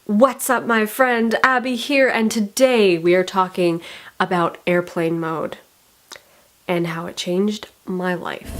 What's up, my friend? Abby here, and today we are talking about airplane mode and how it changed my life.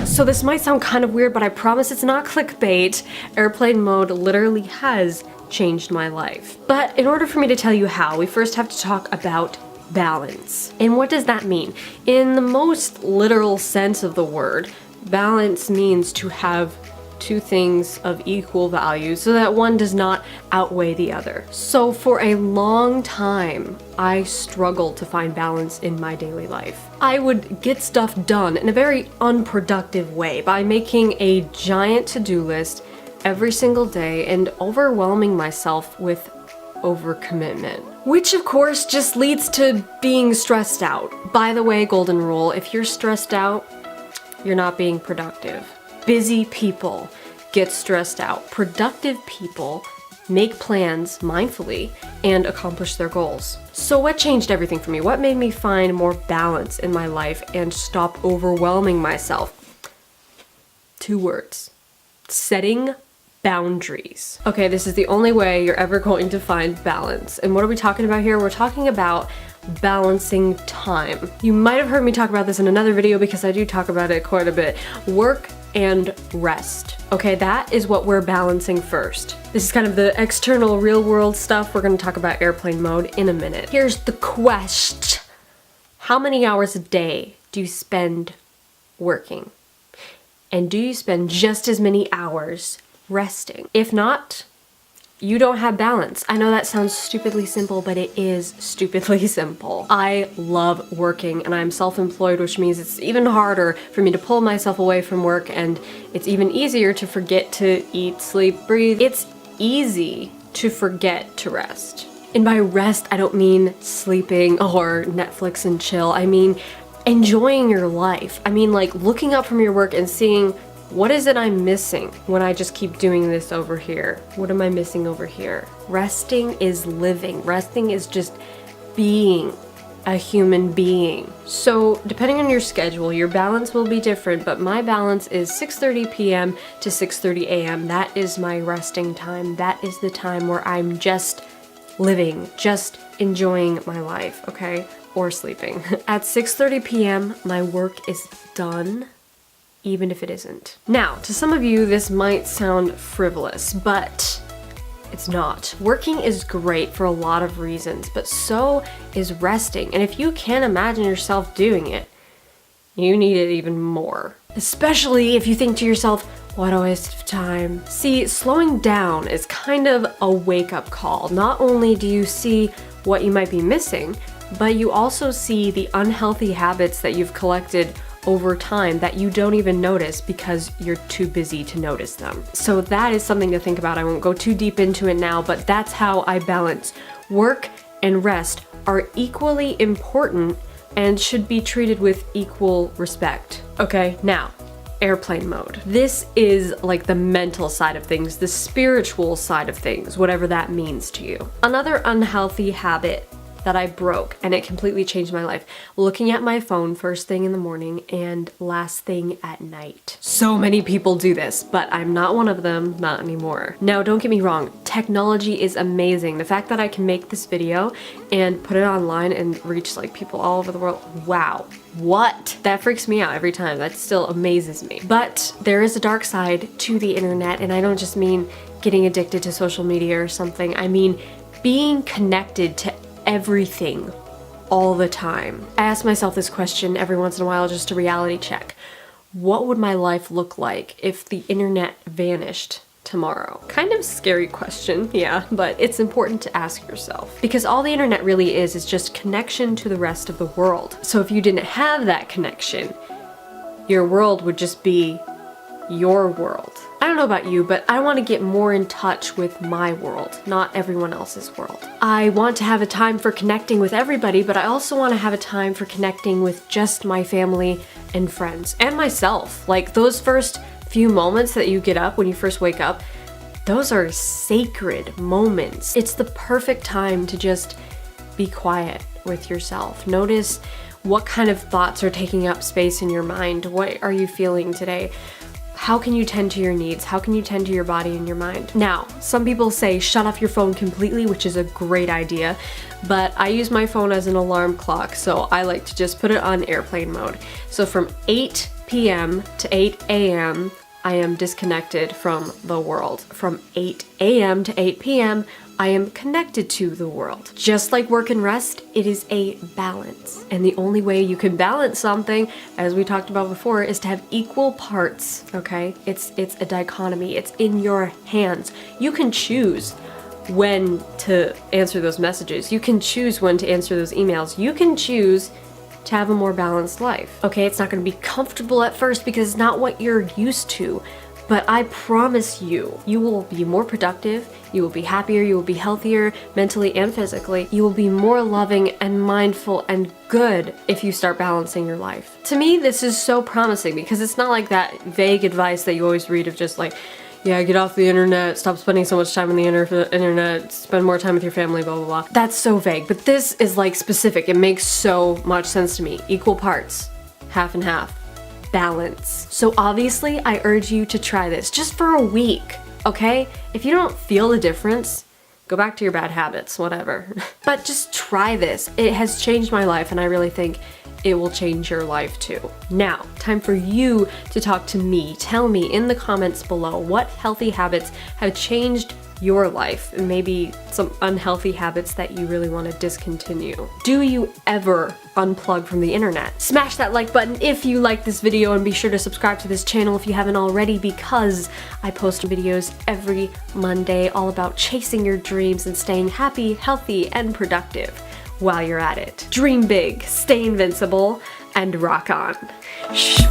So this might sound kind of weird, but I promise it's not clickbait. Airplane mode literally has changed my life. But in order for me to tell you how, we first have to talk about balance. And what does that mean? In the most literal sense of the word, balance means to have two things of equal value so that one does not outweigh the other. So for a long time, I struggled to find balance in my daily life. I would get stuff done in a very unproductive way by making a giant to-do list every single day and overwhelming myself with overcommitment, which of course just leads to being stressed out. By the way, golden rule, if you're stressed out, you're not being productive. Busy people get stressed out. Productive people make plans mindfully and accomplish their goals. So what changed everything for me? What made me find more balance in my life and stop overwhelming myself? 2 words: setting boundaries. Okay, this is the only way you're ever going to find balance. And what are we talking about here? We're talking about balancing time. You might have heard me talk about this in another video because I do talk about it quite a bit. Work and rest. Okay, that is what we're balancing first. This is kind of the external real world stuff. We're going to talk about airplane mode in a minute. Here's the question. How many hours a day do you spend working? And do you spend just as many hours resting? If not, you don't have balance. I know that sounds stupidly simple, but it is stupidly simple. I love working and I'm self-employed, which means it's even harder for me to pull myself away from work, and it's even easier to forget to eat, sleep, breathe. It's easy to forget to rest. And by rest, I don't mean sleeping or Netflix and chill. I mean enjoying your life. I mean like looking up from your work and seeing, what is it I'm missing when I just keep doing this over here? What am I missing over here? Resting is living. Resting is just being a human being. So depending on your schedule, your balance will be different, but my balance is 6:30 p.m. to 6:30 a.m. That is my resting time. That is the time where I'm just living, just enjoying my life, okay? Or sleeping. At 6:30 p.m., my work is done, even if it isn't. Now, to some of you, this might sound frivolous, but it's not. Working is great for a lot of reasons, but so is resting. And if you can't imagine yourself doing it, you need it even more. Especially if you think to yourself, what a waste of time. See, slowing down is kind of a wake-up call. Not only do you see what you might be missing, but you also see the unhealthy habits that you've collected over time that you don't even notice because you're too busy to notice them. So that is something to think about. I won't go too deep into it now, but that's how I balance. Work and rest are equally important and should be treated with equal respect. Okay, now, airplane mode. This is like the mental side of things, the spiritual side of things, whatever that means to you. Another unhealthy habit that I broke, and it completely changed my life. Looking at my phone first thing in the morning and last thing at night. So many people do this, but I'm not one of them, not anymore. Now, don't get me wrong, technology is amazing. The fact that I can make this video and put it online and reach like people all over the world, wow. What? That freaks me out every time. That still amazes me. But there is a dark side to the internet, and I don't just mean getting addicted to social media or something. I mean being connected to everything all the time. I ask myself this question every once in a while, just a reality check. What would my life look like if the internet vanished tomorrow? Kind of scary question, yeah, but it's important to ask yourself. Because all the internet really is just connection to the rest of the world. So if you didn't have that connection, your world would just be your world. I don't know about you, but I want to get more in touch with my world, not everyone else's world. I want to have a time for connecting with everybody, but I also want to have a time for connecting with just my family and friends and myself. Like those first few moments that you get up when you first wake up, those are sacred moments. It's the perfect time to just be quiet with yourself. Notice What kind of thoughts are taking up space in your mind? What are you feeling today? How can you tend to your needs? How can you tend to your body and your mind? Now, some people say shut off your phone completely, which is a great idea, but I use my phone as an alarm clock, so I like to just put it on airplane mode. So from 8 p.m. to 8 a.m., I am disconnected from the world. From 8 a.m. to 8 p.m., I am connected to the world. Just like work and rest, it is a balance. And the only way you can balance something, as we talked about before, is to have equal parts, okay? It's a dichotomy. It's in your hands. You can choose when to answer those messages. You can choose when to answer those emails. You can choose to have a more balanced life. Okay, it's not gonna be comfortable at first because it's not what you're used to, but I promise you, you will be more productive, you will be happier, you will be healthier mentally and physically, you will be more loving and mindful and good if you start balancing your life. To me, this is so promising because it's not like that vague advice that you always read of just like, yeah, get off the internet, stop spending so much time on the internet, spend more time with your family, blah, blah, blah. That's so vague, but this is like specific. It makes so much sense to me. Equal parts, half and half. Balance. So obviously I urge you to try this just for a week, okay? If you don't feel the difference, go back to your bad habits, whatever. But just try this. It has changed my life and I really think it will change your life too. Now, time for you to talk to me. Tell me in the comments below what healthy habits have changed your life and maybe some unhealthy habits that you really want to discontinue. Do you ever unplug from the internet? Smash that like button if you like this video and be sure to subscribe to this channel if you haven't already because I post videos every Monday all about chasing your dreams and staying happy, healthy, and productive while you're at it. Dream big, stay invincible, and rock on. Shh.